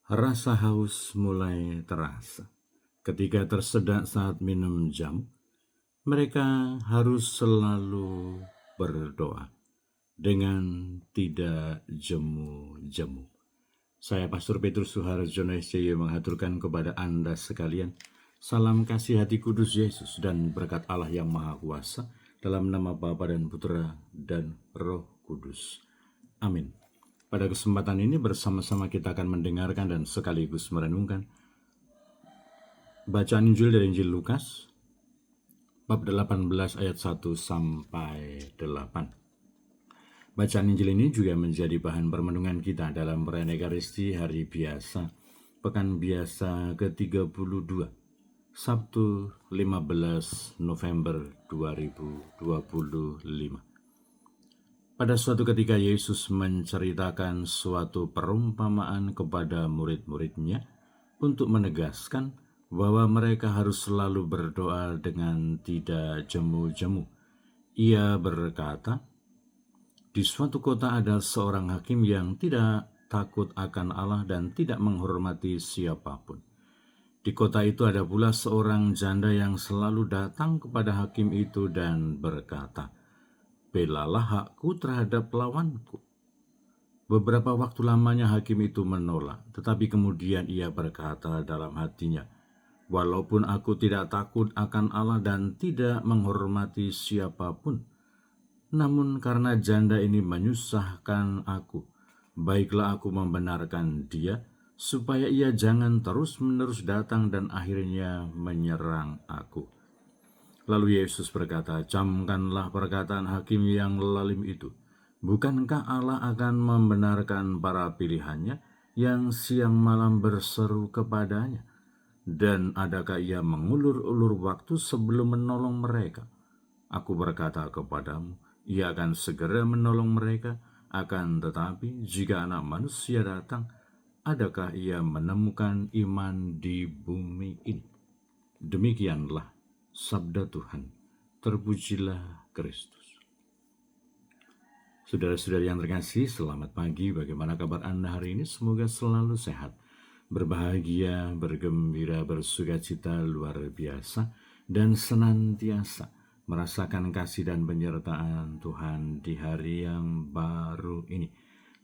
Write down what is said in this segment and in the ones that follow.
Rasa haus mulai terasa. Ketika tersedak saat minum jamu, mereka harus selalu berdoa dengan tidak jemu-jemu. Saya Pastor Petrus Suharjono SCY mengaturkan kepada Anda sekalian salam kasih hati kudus Yesus dan berkat Allah yang Maha Kuasa dalam nama Bapa dan Putra dan Roh Kudus. Amin. Pada kesempatan ini bersama-sama kita akan mendengarkan dan sekaligus merenungkan bacaan Injil dari Injil Lukas bab 18 ayat 1 sampai 8. Bacaan Injil ini juga menjadi bahan permenungan kita dalam perayaan Ekaristi Hari Biasa, Pekan Biasa ke-32, Sabtu 15 November 2025. Pada suatu ketika Yesus menceritakan suatu perumpamaan kepada murid-muridnya untuk menegaskan bahwa mereka harus selalu berdoa dengan tidak jemu-jemu. Ia berkata, di suatu kota ada seorang hakim yang tidak takut akan Allah dan tidak menghormati siapapun. Di kota itu ada pula seorang janda yang selalu datang kepada hakim itu dan berkata, belalah hakku terhadap lawanku. Beberapa waktu lamanya hakim itu menolak, tetapi kemudian ia berkata dalam hatinya, walaupun aku tidak takut akan Allah dan tidak menghormati siapapun, namun karena janda ini menyusahkan aku, baiklah aku membenarkan dia, supaya ia jangan terus-menerus datang dan akhirnya menyerang aku. Lalu Yesus berkata, camkanlah perkataan hakim yang lalim itu. Bukankah Allah akan membenarkan para pilihannya yang siang malam berseru kepadanya? Dan adakah ia mengulur-ulur waktu sebelum menolong mereka? Aku berkata kepadamu, ia akan segera menolong mereka, akan tetapi jika Anak Manusia datang, adakah ia menemukan iman di bumi ini? Demikianlah sabda Tuhan. Terpujilah Kristus. Saudara-saudari yang terkasih, selamat pagi. Bagaimana kabar Anda hari ini? Semoga selalu sehat, berbahagia, bergembira, bersukacita luar biasa, dan senantiasa merasakan kasih dan penyertaan Tuhan di hari yang baru ini.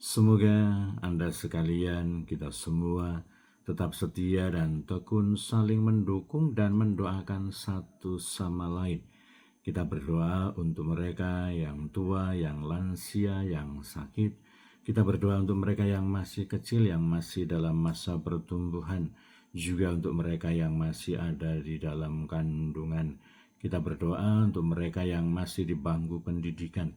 Semoga Anda sekalian, kita semua tetap setia dan tekun saling mendukung dan mendoakan satu sama lain. Kita berdoa untuk mereka yang tua, yang lansia, yang sakit. Kita berdoa untuk mereka yang masih kecil, yang masih dalam masa pertumbuhan. Juga untuk mereka yang masih ada di dalam kandungan. Kita berdoa untuk mereka yang masih di bangku pendidikan.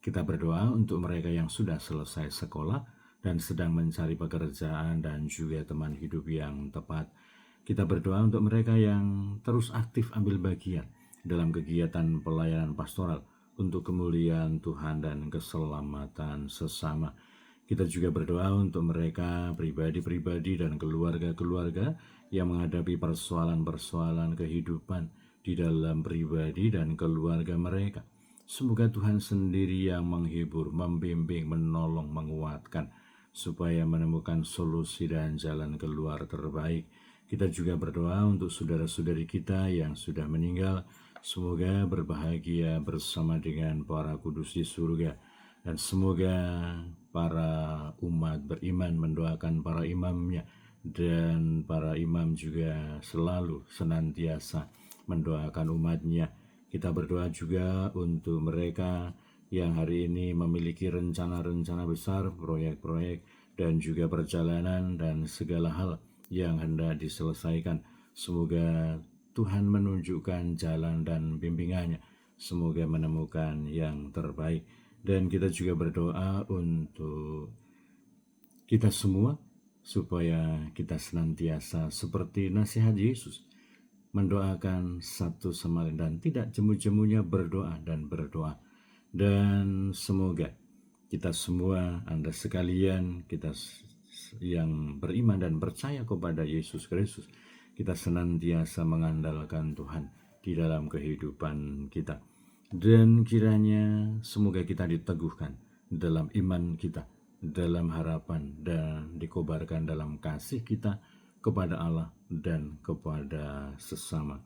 Kita berdoa untuk mereka yang sudah selesai sekolah dan sedang mencari pekerjaan dan juga teman hidup yang tepat. Kita berdoa untuk mereka yang terus aktif ambil bagian dalam kegiatan pelayanan pastoral untuk kemuliaan Tuhan dan keselamatan sesama. Kita juga berdoa untuk mereka pribadi-pribadi dan keluarga-keluarga yang menghadapi persoalan-persoalan kehidupan di dalam pribadi dan keluarga mereka. Semoga Tuhan sendiri yang menghibur, membimbing, menolong, menguatkan, supaya menemukan solusi dan jalan keluar terbaik. Kita juga berdoa untuk saudara-saudari kita yang sudah meninggal, semoga berbahagia bersama dengan para kudus di surga. Dan semoga para umat beriman mendoakan para imamnya, dan para imam juga selalu senantiasa mendoakan umatnya. Kita berdoa juga untuk mereka yang hari ini memiliki rencana-rencana besar, proyek-proyek, dan juga perjalanan dan segala hal yang hendak diselesaikan. Semoga Tuhan menunjukkan jalan dan bimbingannya. Semoga menemukan yang terbaik. Dan kita juga berdoa untuk kita semua, supaya kita senantiasa seperti nasihat Yesus, mendoakan satu sama lain dan tidak jemu-jemunya berdoa dan berdoa. Dan semoga kita semua, Anda sekalian, kita yang beriman dan percaya kepada Yesus Kristus, kita senantiasa mengandalkan Tuhan di dalam kehidupan kita. Dan kiranya semoga kita diteguhkan dalam iman kita, dalam harapan dan dikobarkan dalam kasih kita kepada Allah dan kepada sesama.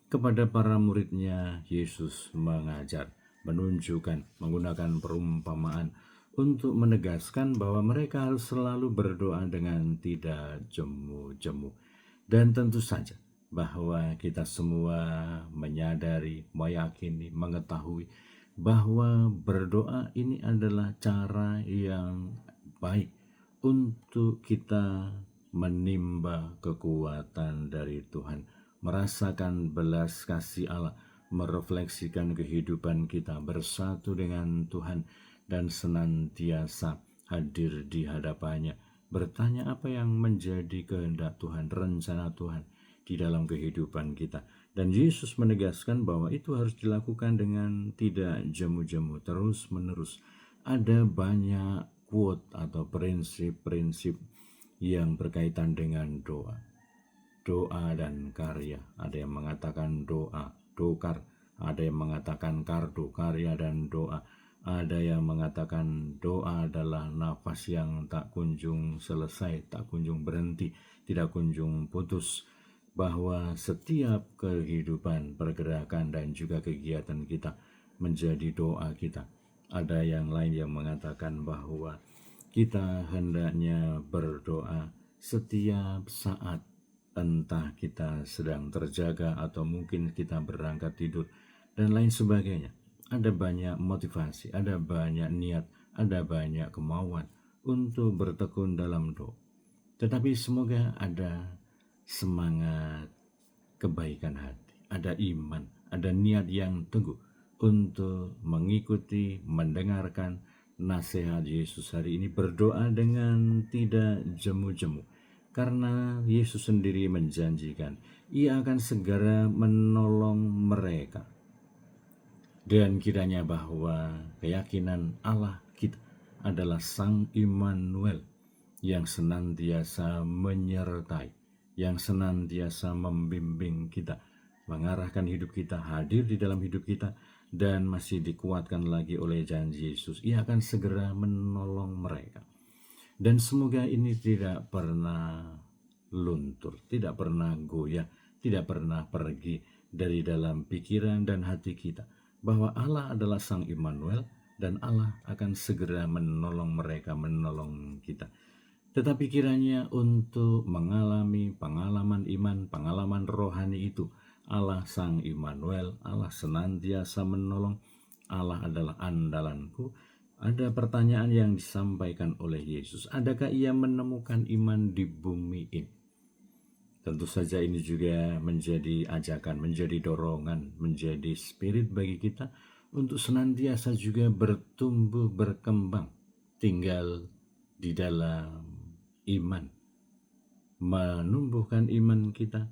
Kepada para muridnya, Yesus mengajar, menunjukkan, menggunakan perumpamaan untuk menegaskan bahwa mereka harus selalu berdoa dengan tidak jemu-jemu. Dan tentu saja bahwa kita semua menyadari, meyakini, mengetahui bahwa berdoa ini adalah cara yang baik untuk kita menimba kekuatan dari Tuhan, merasakan belas kasih Allah, merefleksikan kehidupan kita bersatu dengan Tuhan, dan senantiasa hadir di hadapannya, bertanya apa yang menjadi kehendak Tuhan, rencana Tuhan di dalam kehidupan kita. Dan Yesus menegaskan bahwa itu harus dilakukan dengan tidak jemu-jemu, terus-menerus. Ada banyak quote atau prinsip-prinsip yang berkaitan dengan doa. Doa dan karya. Ada yang mengatakan doa, dokar. Ada yang mengatakan kardo, karya dan doa. Ada yang mengatakan doa adalah nafas yang tak kunjung selesai, tak kunjung berhenti, tidak kunjung putus. Bahwa setiap kehidupan, pergerakan, dan juga kegiatan kita menjadi doa kita. Ada yang lain yang mengatakan bahwa kita hendaknya berdoa setiap saat, entah kita sedang terjaga atau mungkin kita berangkat tidur, dan lain sebagainya. Ada banyak motivasi, ada banyak niat, ada banyak kemauan untuk bertekun dalam doa. Tetapi semoga ada semangat kebaikan hati, ada iman, ada niat yang teguh untuk mengikuti, mendengarkan nasihat Yesus hari ini, berdoa dengan tidak jemu-jemu. Karena Yesus sendiri menjanjikan, Ia akan segera menolong mereka. Dan kiranya bahwa keyakinan Allah kita adalah Sang Immanuel yang senantiasa menyertai, yang senantiasa membimbing kita, mengarahkan hidup kita, hadir di dalam hidup kita, dan masih dikuatkan lagi oleh janji Yesus. Ia akan segera menolong mereka. Dan semoga ini tidak pernah luntur, tidak pernah goyah, tidak pernah pergi dari dalam pikiran dan hati kita, bahwa Allah adalah Sang Immanuel dan Allah akan segera menolong mereka, menolong kita. Tetapi kiranya untuk mengalami pengalaman iman, pengalaman rohani itu, Allah Sang Immanuel, Allah senantiasa menolong, Allah adalah andalanku. Ada pertanyaan yang disampaikan oleh Yesus, adakah Ia menemukan iman di bumi ini? Tentu saja ini juga menjadi ajakan, menjadi dorongan, menjadi spirit bagi kita untuk senantiasa juga bertumbuh, berkembang, tinggal di dalam iman, menumbuhkan iman kita,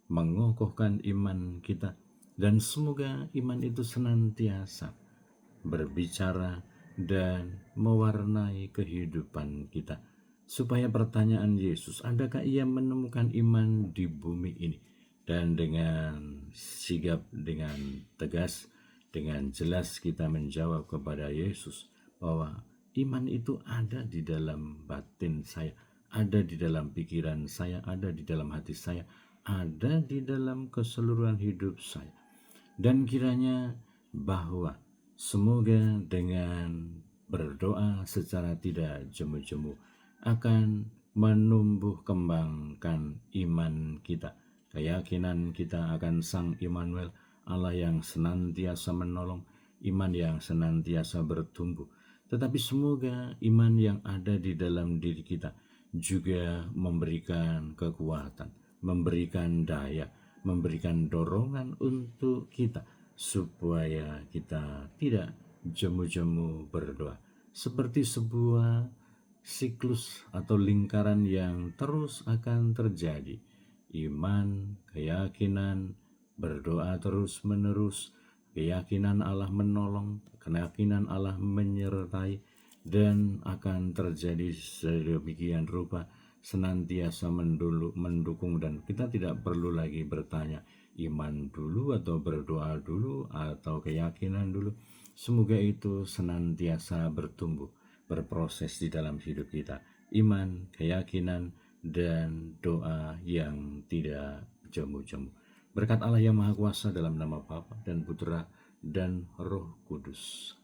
mengokohkan iman kita, dan semoga iman itu senantiasa berbicara dan mewarnai kehidupan kita. Supaya pertanyaan Yesus, adakah Ia menemukan iman di bumi ini? Dan dengan sigap, dengan tegas, dengan jelas kita menjawab kepada Yesus bahwa iman itu ada di dalam batin saya, ada di dalam pikiran saya, ada di dalam hati saya, ada di dalam keseluruhan hidup saya. Dan kiranya bahwa semoga dengan berdoa secara tidak jemu-jemu akan menumbuh kembangkan iman kita, keyakinan kita akan Sang Immanuel, Allah yang senantiasa menolong, iman yang senantiasa bertumbuh. Tetapi semoga iman yang ada di dalam diri kita juga memberikan kekuatan, memberikan daya, memberikan dorongan untuk kita supaya kita tidak jemu-jemu berdoa, seperti sebuah siklus atau lingkaran yang terus akan terjadi. Iman, keyakinan, berdoa terus-menerus, keyakinan Allah menolong, keyakinan Allah menyertai, dan akan terjadi sedemikian rupa senantiasa mendukung, dan kita tidak perlu lagi bertanya iman dulu atau berdoa dulu atau keyakinan dulu. Semoga itu senantiasa bertumbuh, berproses di dalam hidup kita. Iman, keyakinan, dan doa yang tidak jemu-jemu. Berkat Allah yang Maha Kuasa dalam nama Bapa dan Putra dan Roh Kudus.